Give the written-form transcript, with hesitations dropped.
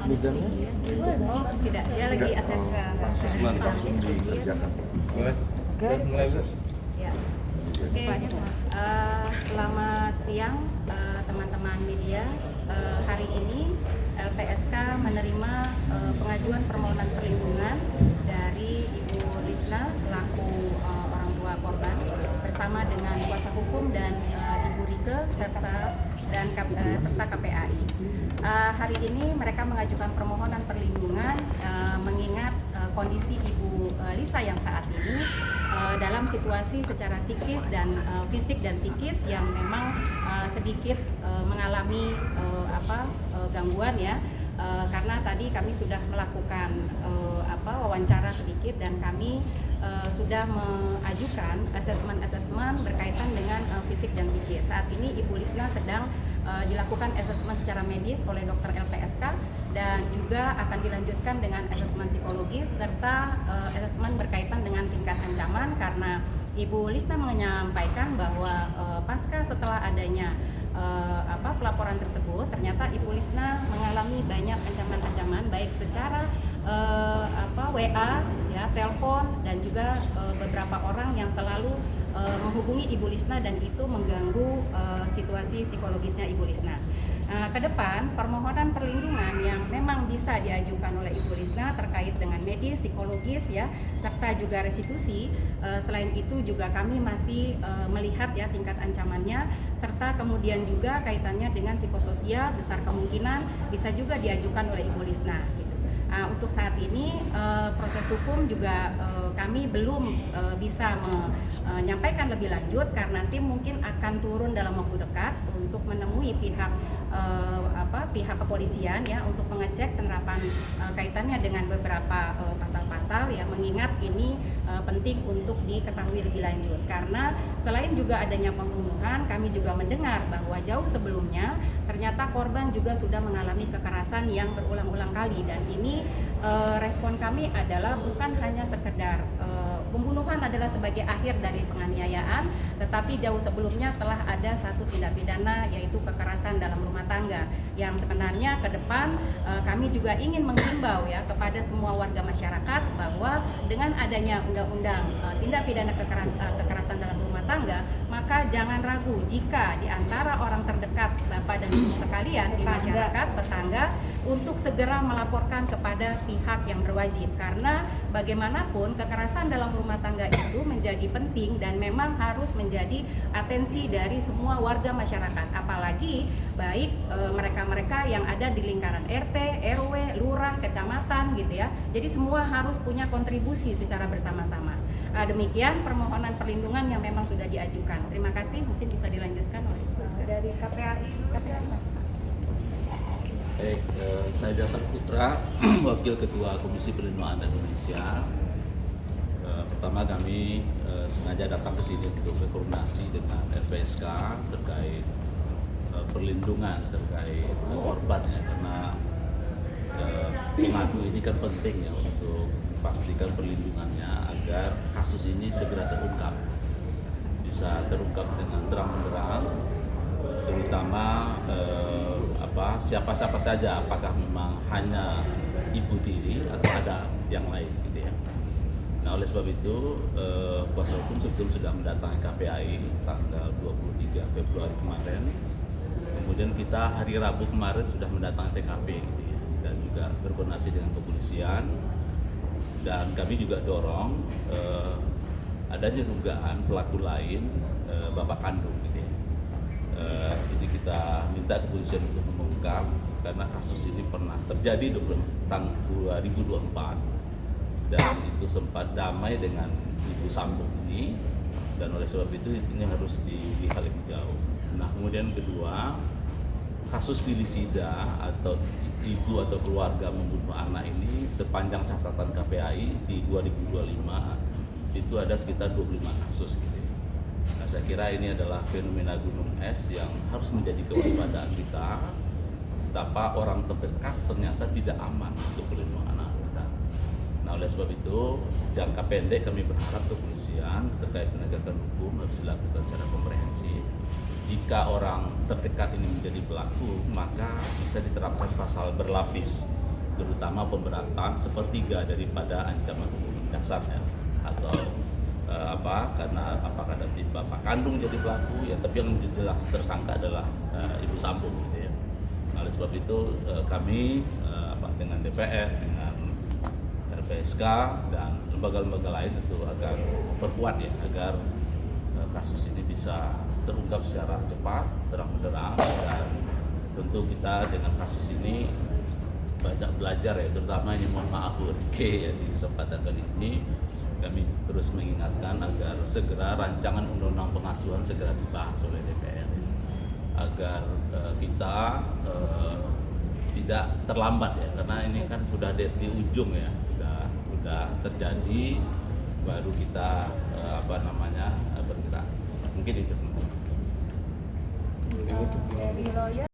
Bidangnya? Oh tidak, dia lagi Asesmen langsung dikerjakan. Oke. Ya. Oke. Selamat siang teman-teman media. Hari ini LPSK menerima pengajuan permohonan perlindungan dari Ibu Lisna selaku orang tua korban bersama dengan kuasa hukum dan Ibu Rike serta KPAI. Hari ini mereka mengajukan permohonan perlindungan mengingat kondisi Ibu Lisa yang saat ini dalam situasi secara psikis dan fisik dan psikis yang memang sedikit mengalami gangguan ya. Karena tadi kami sudah melakukan wawancara sedikit dan kami sudah mengajukan asesmen berkaitan dengan fisik dan psikis. Saat ini Ibu Lisna sedang dilakukan asesmen secara medis oleh dokter LPSK dan juga akan dilanjutkan dengan asesmen psikologis serta asesmen berkaitan dengan tingkat ancaman karena Ibu Lisna menyampaikan bahwa pasca setelah adanya pelaporan tersebut ternyata Ibu Lisna mengalami banyak ancaman-ancaman baik secara WA ya, telepon dan juga beberapa orang yang selalu menghubungi Ibu Lisna dan itu mengganggu situasi psikologisnya Ibu Lisna. Ke depan permohonan perlindungan yang memang bisa diajukan oleh Ibu Lisna terkait dengan medis, psikologis ya, serta juga restitusi. Selain itu juga kami masih melihat ya tingkat ancamannya serta kemudian juga kaitannya dengan psikososial besar kemungkinan bisa juga diajukan oleh Ibu Lisna. Untuk saat ini proses hukum juga kami belum bisa menyampaikan lebih lanjut karena tim mungkin akan turun dalam waktu dekat untuk menemui pihak kepolisian ya untuk mengecek penerapan kaitannya dengan beberapa pasal-pasal ya mengingat ini penting untuk diketahui lebih lanjut karena selain juga adanya pembunuhan kami juga mendengar bahwa jauh sebelumnya ternyata korban juga sudah mengalami kekerasan yang berulang-ulang kali dan ini respon kami adalah bukan hanya sekedar pembunuhan adalah sebagai akhir dari penganiayaan tetapi jauh sebelumnya telah ada satu tindak pidana yaitu kekerasan dalam rumah tangga yang sebenarnya ke depan kami juga ingin menghimbau ya kepada semua warga masyarakat bahwa dengan adanya undang-undang tindak pidana kekerasan dalam rumah tangga maka jangan ragu jika di antara orang terdekat Bapak dan Ibu sekalian di masyarakat tetangga untuk segera melaporkan kepada pihak yang berwajib karena bagaimanapun kekerasan dalam rumah tangga itu menjadi penting dan memang harus menjadi atensi dari semua warga masyarakat apalagi baik mereka-mereka yang ada di lingkaran RT, RW, lurah, kecamatan gitu ya. Jadi semua harus punya kontribusi secara bersama-sama. Demikian permohonan perlindungan yang memang sudah diajukan. Terima kasih, mungkin bisa dilanjutkan oleh dari KPAI. Baik, saya Dasar Putra, Wakil Ketua Komisi Perlindungan Anak Indonesia. Pertama kami sengaja datang ke sini untuk berkoordinasi dengan LPSK terkait perlindungan terkait korban ya, karena pengadu ini kan penting ya untuk pastikan perlindungannya agar kasus ini segera terungkap, bisa terungkap dengan terang-benderang, terutama siapa-siapa saja, apakah memang hanya ibu tiri atau ada yang lain gitu ya. Nah oleh sebab itu kuasa hukum sebetulnya sudah mendatangi KPAI tanggal 23 Februari kemarin. Kemudian kita hari Rabu kemarin sudah mendatangi TKP gitu ya, dan juga berkoordinasi dengan kepolisian dan kami juga dorong adanya dugaan pelaku lain bapak kandung gitu ya. Jadi kita minta kepolisian untuk mengungkap karena kasus ini pernah terjadi tahun 2024 dan itu sempat damai dengan Ibu Sambo ini dan oleh sebab itu ini harus dilihat lebih jauh. Nah kemudian kedua, kasus filisida atau ibu atau keluarga membunuh anak ini sepanjang catatan KPAI di 2025 itu ada sekitar 25 kasus gitu. Nah saya kira ini adalah fenomena gunung es yang harus menjadi kewaspadaan kita betapa orang terdekat ternyata tidak aman untuk perlindungan anak kita. Nah oleh sebab itu jangka pendek kami berharap kepolisian terkait penegakan hukum harus dilakukan secara komprehensif. Jika orang terdekat ini menjadi pelaku, maka bisa diterapkan pasal berlapis terutama pemberatan sepertiga daripada ancaman hukuman dasar ya, atau karena apakah nanti bapak kandung jadi pelaku ya, tapi yang jelas tersangka adalah ibu sambung gitu ya. Oleh sebab itu kami dengan DPR, dengan LPSK dan lembaga-lembaga lain itu akan memperkuat ya agar kasus ini bisa terungkap secara cepat, terang-benderang, dan tentu kita dengan kasus ini banyak belajar ya, terutama ini mohon maaf Bu Rike ya, di kesempatan kali ini kami terus mengingatkan agar segera rancangan undang-undang pengasuhan segera dibahas oleh DPR agar kita tidak terlambat ya, karena ini kan sudah di ujung ya, sudah terjadi baru kita bergerak. Mungkin itu. Dari lawyer